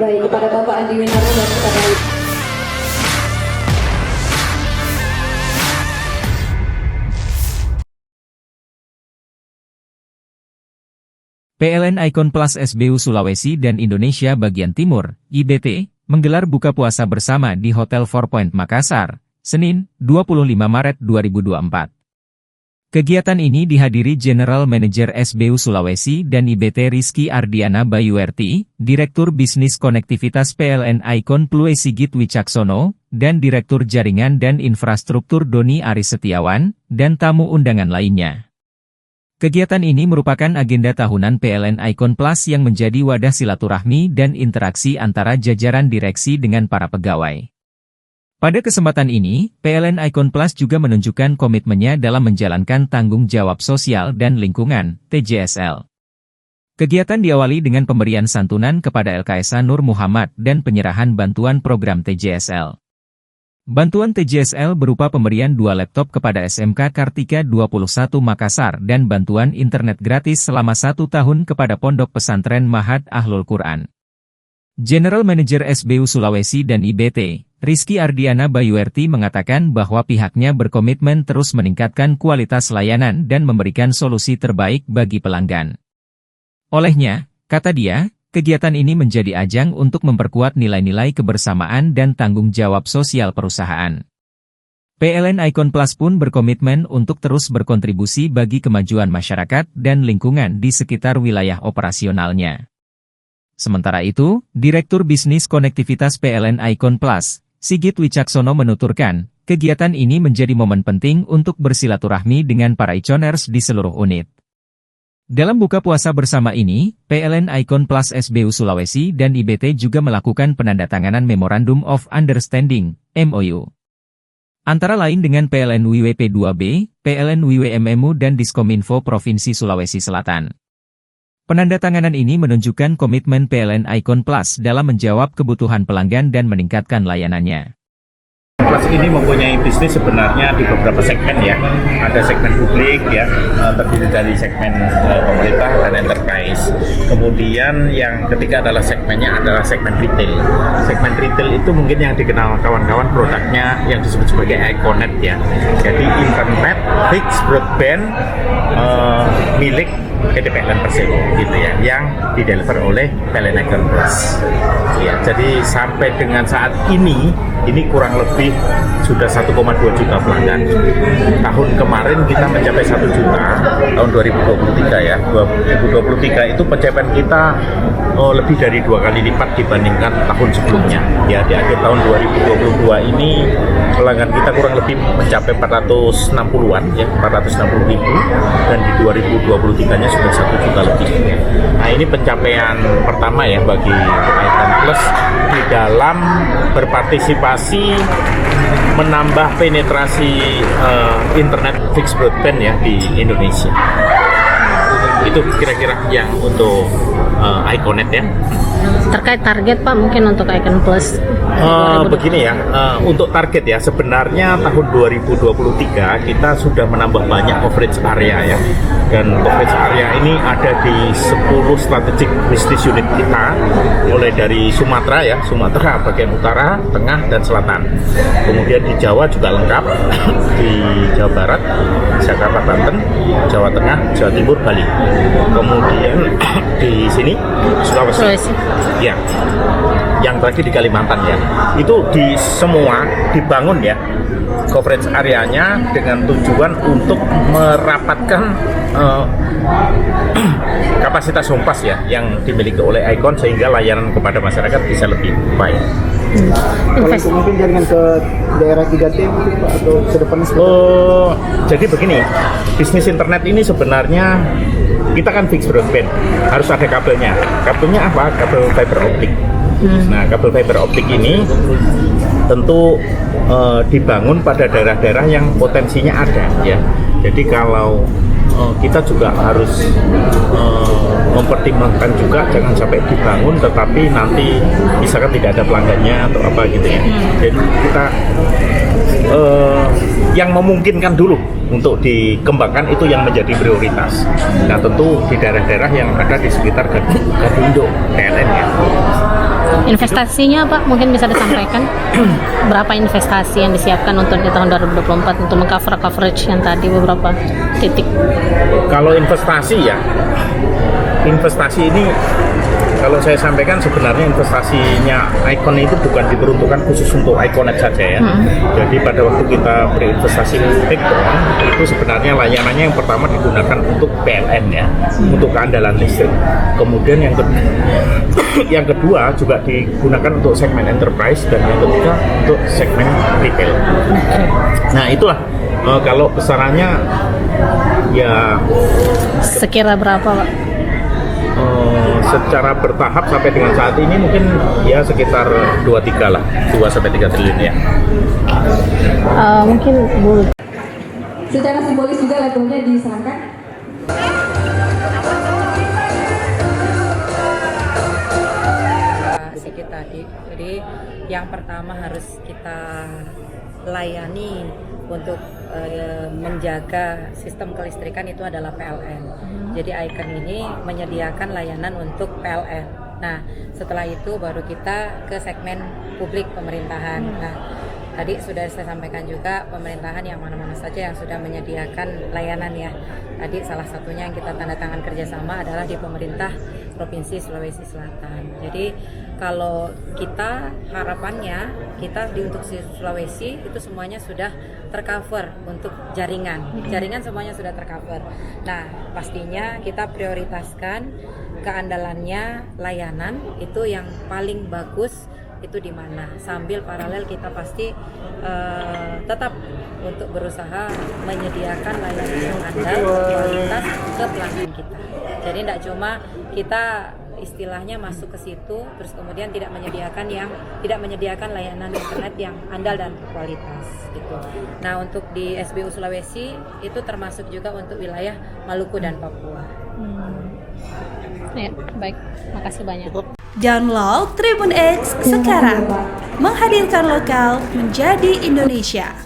Baik, kepada Bapak Andi Winarno dan kepada PLN Icon Plus SBU Sulawesi dan Indonesia Bagian Timur, IBT, menggelar buka puasa bersama di Hotel Four Point Makassar, Senin, 25 Maret 2024. Kegiatan ini dihadiri General Manager SBU Sulawesi dan IBT Rizky Ardiana Bayuerti, Direktur Bisnis Konektivitas PLN Icon Plus Sigit Wicaksono, dan Direktur Jaringan dan Infrastruktur Doni Aris Setiawan, dan tamu undangan lainnya. Kegiatan ini merupakan agenda tahunan PLN Icon Plus yang menjadi wadah silaturahmi dan interaksi antara jajaran direksi dengan para pegawai. Pada kesempatan ini, PLN Icon Plus juga menunjukkan komitmennya dalam menjalankan tanggung jawab sosial dan lingkungan, TJSL. Kegiatan diawali dengan pemberian santunan kepada LKSA Nur Muhammad dan penyerahan bantuan program TJSL. Bantuan TJSL berupa pemberian 2 laptop kepada SMK Kartika 21 Makassar dan bantuan internet gratis selama 1 tahun kepada Pondok Pesantren Mahad Ahlul Quran. General Manager SBU Sulawesi dan IBT, Rizky Ardiana Bayuerti mengatakan bahwa pihaknya berkomitmen terus meningkatkan kualitas layanan dan memberikan solusi terbaik bagi pelanggan. Olehnya, kata dia, kegiatan ini menjadi ajang untuk memperkuat nilai-nilai kebersamaan dan tanggung jawab sosial perusahaan. PLN Icon Plus pun berkomitmen untuk terus berkontribusi bagi kemajuan masyarakat dan lingkungan di sekitar wilayah operasionalnya. Sementara itu, Direktur Bisnis Konektivitas PLN Icon Plus, Sigit Wicaksono menuturkan, kegiatan ini menjadi momen penting untuk bersilaturahmi dengan para Iconers di seluruh unit. Dalam buka puasa bersama ini, PLN Icon Plus SBU Sulawesi dan IBT juga melakukan penandatanganan Memorandum of Understanding, MOU. Antara lain dengan PLN WWP 2B, PLN WWMMU dan Diskominfo Provinsi Sulawesi Selatan. Penandatanganan ini menunjukkan komitmen PLN Icon Plus dalam menjawab kebutuhan pelanggan dan meningkatkan layanannya. Plus ini mempunyai bisnis sebenarnya di beberapa segmen ya. Ada segmen publik ya, terdiri dari segmen pemerintah dan enterprise. Kemudian yang ketiga adalah segmen retail. Segmen retail itu mungkin yang dikenal kawan-kawan produknya yang disebut sebagai Iconet ya. Jadi internet, fixed broadband milik PT PLN Persero gitu ya, yang dideliver oleh PLN Icon Plus. Ya, jadi sampai dengan saat ini kurang lebih sudah 1,2 juta pelanggan. Tahun kemarin kita mencapai 1 juta, tahun 2023 ya. 2023 itu pencapaian kita lebih dari 2 kali lipat dibandingkan tahun sebelumnya. Ya, di akhir tahun 2022 ini pelanggan kita kurang lebih mencapai 460-an ya, 460 ribu, dan di 2023-nya sudah 1 juta lebih. Nah, ini pencapaian pertama ya bagi Icon Plus di dalam berpartisipasi menambah penetrasi internet fixed broadband ya di Indonesia. Itu kira-kira yang untuk Iconet ya. Terkait target Pak mungkin untuk Icon Plus. Begini ya, untuk target ya sebenarnya tahun 2023 kita sudah menambah banyak coverage area ya, dan coverage area ini ada di 10 strategic business unit kita, mulai dari Sumatera ya, Sumatera bagian utara, tengah, dan selatan. Kemudian di Jawa juga lengkap, di Jawa Barat, Jakarta, Banten, Jawa Tengah, Jawa Timur, Bali. Kemudian di sini Sulawesi. Ya, yang terakhir di Kalimantan ya, itu di semua dibangun ya coverage areanya dengan tujuan untuk merapatkan kapasitas home pass ya yang dimiliki oleh Icon sehingga layanan kepada masyarakat bisa lebih baik. Kalau mungkin jaringan ke daerah 3T mungkin Pak, atau ke depannya jadi begini, bisnis internet ini sebenarnya kita kan fixed broadband, harus ada kabelnya. Kabelnya apa? Kabel fiber optik. Nah, kabel fiber optik ini tentu dibangun pada daerah-daerah yang potensinya ada ya. Jadi kalau kita juga harus mempertimbangkan juga jangan sampai dibangun tetapi nanti misalkan tidak ada pelanggannya atau apa gitu ya. Jadi kita yang memungkinkan dulu untuk dikembangkan itu yang menjadi prioritas. Nah tentu di daerah-daerah yang ada di sekitar Gadindo PLN ya. Investasinya Pak mungkin bisa disampaikan berapa investasi yang disiapkan untuk di tahun 2024 untuk mengcover coverage yang tadi beberapa titik. Kalau investasi ya, investasi ini kalau saya sampaikan sebenarnya investasinya Icon itu bukan diperuntukkan khusus untuk Iconet saja ya. Jadi pada waktu kita berinvestasi Backbone itu sebenarnya layanannya yang pertama digunakan untuk PLN ya, untuk keandalan listrik. Kemudian yang kedua juga digunakan untuk segmen enterprise dan yang ketiga untuk segmen retail. Nah itulah kalau besarannya ya Sekira berapa Pak? Secara bertahap sampai dengan saat ini mungkin ya sekitar 2-3 lah, 2-3 triliun ya. Mungkin Bu. Secara simbolis juga lagunya diserahkan. Sedikit tadi, jadi yang pertama harus kita layani untuk menjaga sistem kelistrikan itu adalah PLN. Jadi Icon ini menyediakan layanan untuk PLN. Nah, setelah itu baru kita ke segmen publik pemerintahan. Nah, tadi sudah saya sampaikan juga pemerintahan yang mana-mana saja yang sudah menyediakan layanan ya. Tadi salah satunya yang kita tanda tangan kerjasama adalah di pemerintah Provinsi Sulawesi Selatan. Jadi kalau kita harapannya kita untuk Sulawesi itu semuanya sudah tercover untuk jaringan semuanya sudah tercover. Nah pastinya kita prioritaskan keandalannya layanan itu yang paling bagus itu di mana, sambil paralel kita pasti tetap untuk berusaha menyediakan layanan yang andal berkualitas ke pelanggan kita. Jadi tidak cuma kita istilahnya masuk ke situ terus kemudian tidak menyediakan layanan internet yang andal dan berkualitas gitu. Nah untuk di SBU Sulawesi itu termasuk juga untuk wilayah Maluku dan Papua. Ya, baik, makasih banyak. Download Tribun X sekarang, menghadirkan lokal menjadi Indonesia.